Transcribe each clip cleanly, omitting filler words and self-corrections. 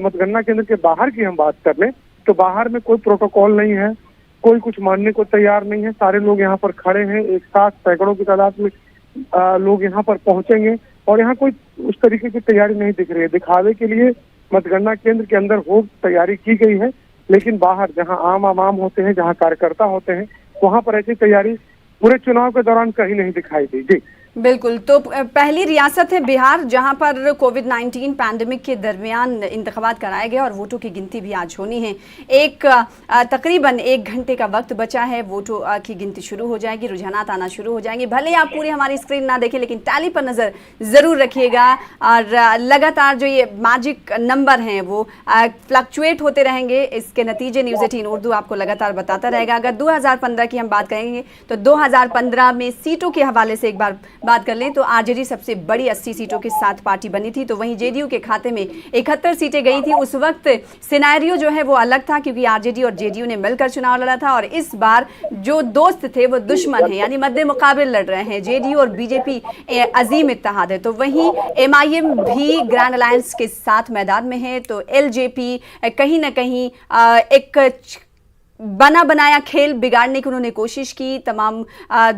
मतगणना केंद्र के बाहर की हम बात कर लें तो बाहर में कोई प्रोटोकॉल नहीं है, कोई कुछ मानने को तैयार नहीं है। सारे लोग यहाँ पर खड़े हैं, एक साथ सैकड़ों की तादाद में लोग यहाँ पर पहुंचेंगे और यहाँ कोई उस तरीके की तैयारी नहीं दिख रही है। दिखावे के लिए मतगणना केंद्र के अंदर हो तैयारी की गई है, लेकिन बाहर जहाँ आम आवाम होते हैं, जहाँ कार्यकर्ता होते हैं, वहाँ पर ऐसी तैयारी पूरे चुनाव के दौरान कहीं नहीं दिखाई दी। जी बिल्कुल। तो पहली रियासत है बिहार जहां पर कोविड-19 पैंडेमिक के दरमियान इंतखाबात कराए गए और वोटों की गिनती भी आज होनी है। तकरीबन 1 घंटे का वक्त बचा है, वोटों की गिनती शुरू हो जाएगी, रुझानात आना शुरू हो जाएंगे। भले आप पूरी हमारी स्क्रीन ना देखें, लेकिन टैली पर नज़र ज़रूर रखिएगा और लगातार जो ये मैजिक नंबर हैं वो फ्लक्चुएट होते रहेंगे। इसके नतीजे न्यूज़ 18 उर्दू आपको लगातार बताता रहेगा। अगर 2015 की हम बात करेंगे तो 2015 में सीटों के हवाले से एक बात कर लें तो आरजेडी सबसे बड़ी 80 सीटों के साथ पार्टी बनी थी, तो वहीं जेडीयू के खाते में 71 सीटें गई थी। उस वक्त सिनेरियो जो है वो अलग था, क्योंकि आरजेडी और जेडीयू ने मिलकर चुनाव लड़ा था और इस बार जो दोस्त थे वो दुश्मन है, यानी मद्दे मुकाबिल लड़ रहे हैं। जेडीयू और बीजेपी अजीम इत्तेहाद है, तो वहीं एमआईएम भी ग्रैंड अलायंस के साथ मैदान में है। तो एलजेपी कहीं ना कहीं एक बना बनाया खेल बिगाड़ने की उन्होंने कोशिश की। तमाम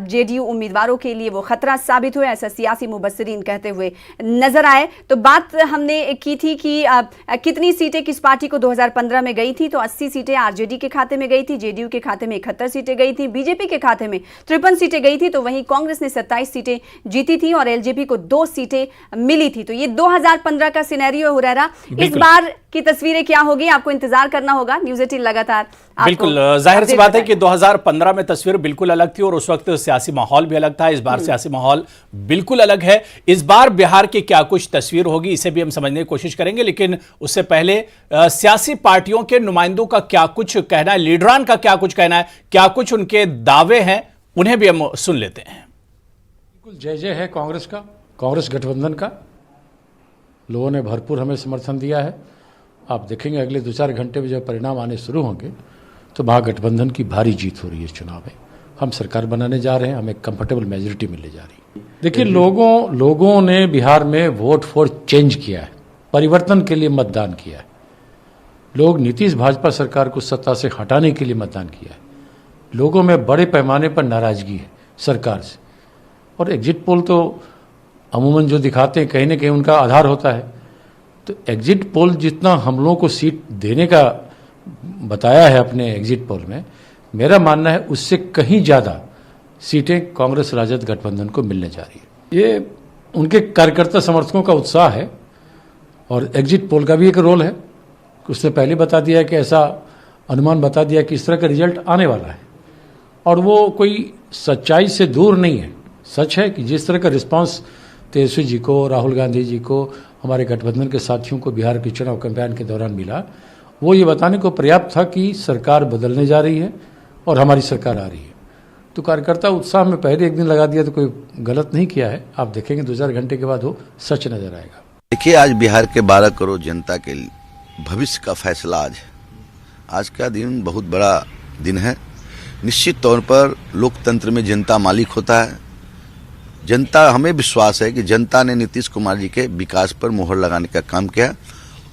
जेडीयू उम्मीदवारों के लिए वो खतरा साबित हुआ, ऐसा सियासी मुबस्सिरीन कहते हुए नजर आए। तो बात हमने की थी कि कितनी सीटें किस पार्टी को 2015 में गई थी, तो 80 सीटें आरजेडी के खाते में गई थी, जेडीयू के खाते में 71 सीटें गई थी, बीजेपी के खाते में 53 सीटें गई थी, तो वहीं कांग्रेस ने 27 सीटें जीती थी और एलजेपी को 2 सीटें मिली थी। तो ये 2015 का सिनेरियो हो रहा। इस बार की तस्वीरें क्या होगी, आपको इंतजार करना होगा। न्यूज़ 18 लगातार बिल्कुल जाहिर सी बात है कि 2015 में तस्वीर बिल्कुल अलग थी और उस वक्त सियासी माहौल भी अलग था। इस बार सियासी माहौल बिल्कुल अलग है। इस बार बिहार की क्या कुछ तस्वीर होगी इसे भी हम समझने की कोशिश करेंगे, लेकिन उससे पहले सियासी पार्टियों के नुमाइंदों का क्या कुछ कहना है, लीडरान का क्या कुछ कहना है, क्या कुछ उनके दावे हैं, उन्हें भी हम सुन लेते हैं। बिल्कुल जय जय है कांग्रेस का, कांग्रेस गठबंधन का। लोगों ने भरपूर हमें समर्थन दिया है। आप देखेंगे अगले 2-4 घंटे में जब परिणाम आने शुरू होंगे तो महागठबंधन की भारी जीत हो रही है इस चुनाव में। हम सरकार बनाने जा रहे हैं, हमें कंफर्टेबल मेजोरिटी मिलने जा रही है। देखिए लोगों ने बिहार में वोट फॉर चेंज किया है, परिवर्तन के लिए मतदान किया है। लोग नीतीश भाजपा सरकार को सत्ता से हटाने के लिए मतदान किया है। लोगों में बड़े पैमाने पर नाराजगी है सरकार से, और एग्जिट पोल तो अमूमन जो दिखाते हैं कहीं ना कहीं उनका आधार होता है। तो एग्जिट पोल जितना हम लोगों को सीट देने का बताया है अपने एग्जिट पोल में, मेरा मानना है उससे कहीं ज़्यादा सीटें कांग्रेस राजद गठबंधन को मिलने जा रही है। ये उनके कार्यकर्ता समर्थकों का उत्साह है और एग्जिट पोल का भी एक रोल है। उसने पहले बता दिया है कि ऐसा अनुमान बता दिया कि इस तरह का रिजल्ट आने वाला है, और वो कोई सच्चाई से दूर नहीं है। सच है कि जिस तरह का रिस्पांस तेजस्वी जी को, राहुल गांधी जी को, हमारे गठबंधन के साथियों को बिहार के चुनाव कैंपेन के दौरान मिला, वो ये बताने को पर्याप्त था कि सरकार बदलने जा रही है और हमारी सरकार आ रही है। तो कार्यकर्ता उत्साह में पहले एक दिन लगा दिया तो कोई गलत नहीं किया है। आप देखेंगे 2-4 घंटे के बाद वो सच नजर आएगा। देखिए, आज बिहार के 12 करोड़ जनता के भविष्य का फैसला आज का दिन बहुत बड़ा दिन है। निश्चित तौर पर लोकतंत्र में जनता मालिक होता है। जनता, हमें विश्वास है कि जनता ने नीतीश कुमार जी के विकास पर मोहर लगाने का काम किया।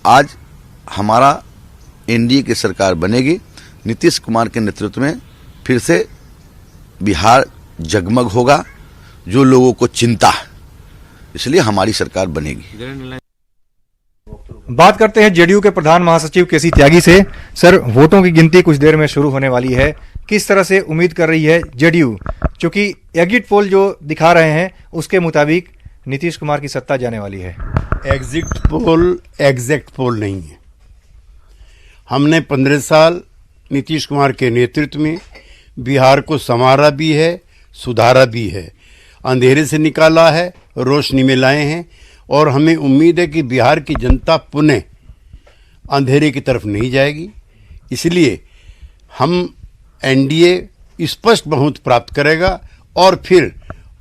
आज हमारा एनडीए की सरकार बनेगी। नीतीश कुमार के नेतृत्व में फिर से बिहार जगमग होगा, जो लोगों को चिंता है, इसलिए हमारी सरकार बनेगी। बात करते हैं जेडीयू के प्रधान महासचिव केसी त्यागी से। सर, वोटों की गिनती कुछ देर में शुरू होने वाली है, किस तरह से उम्मीद कर रही है जेडीयू, क्योंकि एग्जिट पोल जो दिखा रहे हैं उसके मुताबिक नीतीश कुमार की सत्ता जाने वाली है। एग्जिट पोल एग्जैक्ट पोल नहीं है। हमने 15 साल नीतीश कुमार के नेतृत्व में बिहार को संवारा भी है, सुधारा भी है, अंधेरे से निकाला है, रोशनी में लाए हैं, और हमें उम्मीद है कि बिहार की जनता पुनः अंधेरे की तरफ नहीं जाएगी। इसलिए हम एनडीए स्पष्ट बहुमत प्राप्त करेगा और फिर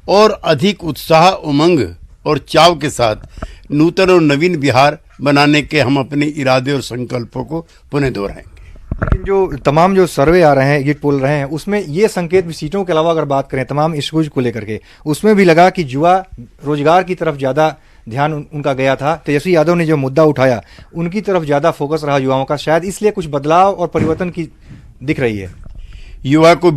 और अधिक उत्साह, उमंग और चाव के साथ नूतन और नवीन बिहार बनाने के हम अपने इरादे और संकल्पों को पुनः दोहराएंगे। लेकिन जो तमाम जो सर्वे आ रहे हैं, एग्जिट पोल रहे हैं, उसमें ये संकेत भी, सीटों के अलावा अगर बात करें तमाम इश्यूज को लेकर के, उसमें भी लगा कि युवा रोजगार की तरफ ज़्यादा ध्यान उनका गया था। तेजस्वी यादव ने जो मुद्दा उठाया उनकी तरफ ज़्यादा फोकस रहा युवाओं का, शायद इसलिए कुछ बदलाव और परिवर्तन की दिख रही है। युवा को